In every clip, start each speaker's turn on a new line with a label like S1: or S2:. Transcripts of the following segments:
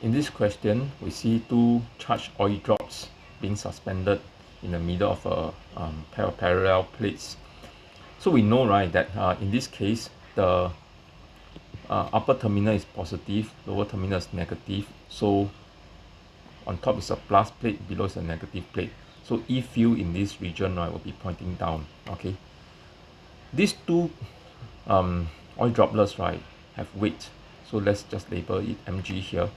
S1: in this question, we see two charged oil drops being suspended in the middle of a pair of parallel plates. So we know, right, that in this case, the upper terminal is positive, lower terminal is negative. So on top is a plus plate, below is a negative plate. So E field in this region, right, will be pointing down. Okay. These two oil droplets, right, have weight. So let's just label it mg here.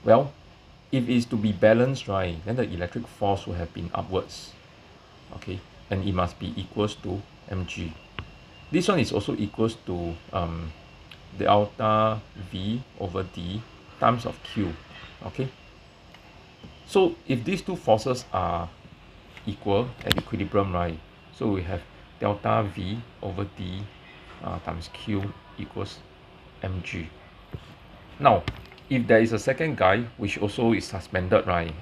S1: Well, if it's to be balanced, right, then the electric force will have been upwards. Okay, and it must be equals to mg. This one is also equals to delta v over d times of q. Okay, so if these two forces are equal at equilibrium, right, so we have delta v over d times q equals mg. Now, if there is a second guy which also is suspended, right,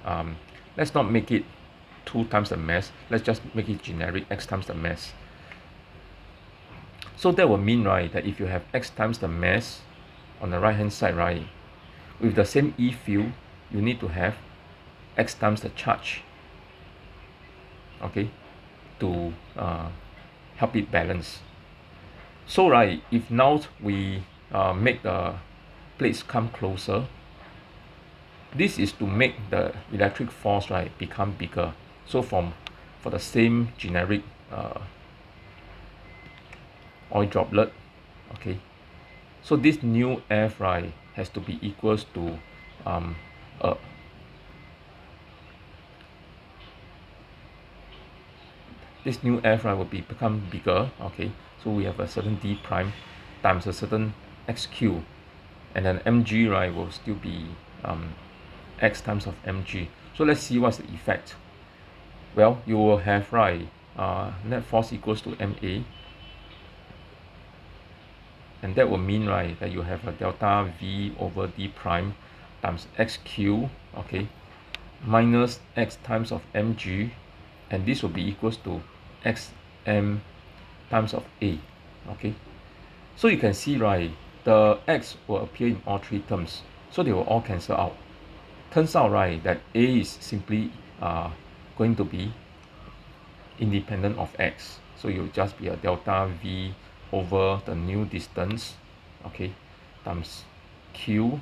S1: let's not make it 2 times the mass, let's just make it generic, x times the mass. So that will mean, right, that if you have x times the mass on the right hand side, right, with the same E field, you need to have x times the charge, okay, to help it balance. So, right, if now we make the plates come closer, this is to make the electric force, right, become bigger. So for the same generic oil droplet, okay, so this new F, right, has to be equals to this new F, right, will become bigger. Okay, so we have a certain d prime times a certain xq, and then mg, right, will still be x times of mg. So let's see what's the effect. Well, you will have, right, net force equals to ma, and that will mean, right, that you have a delta v over d prime times xq, okay, minus x times of mg, and this will be equals to xm times of a. Okay, so you can see, right, the x will appear in all three terms, so they will all cancel out. Turns out, right, that a is simply going to be independent of x, so you'll just be a delta v over the new distance, okay, times q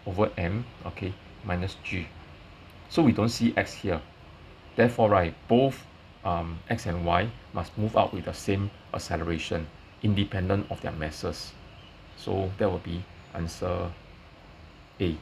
S1: over m, okay, minus g. So we don't see x here, therefore, right, both x and y must move out with the same acceleration independent of their masses. So that will be answer A.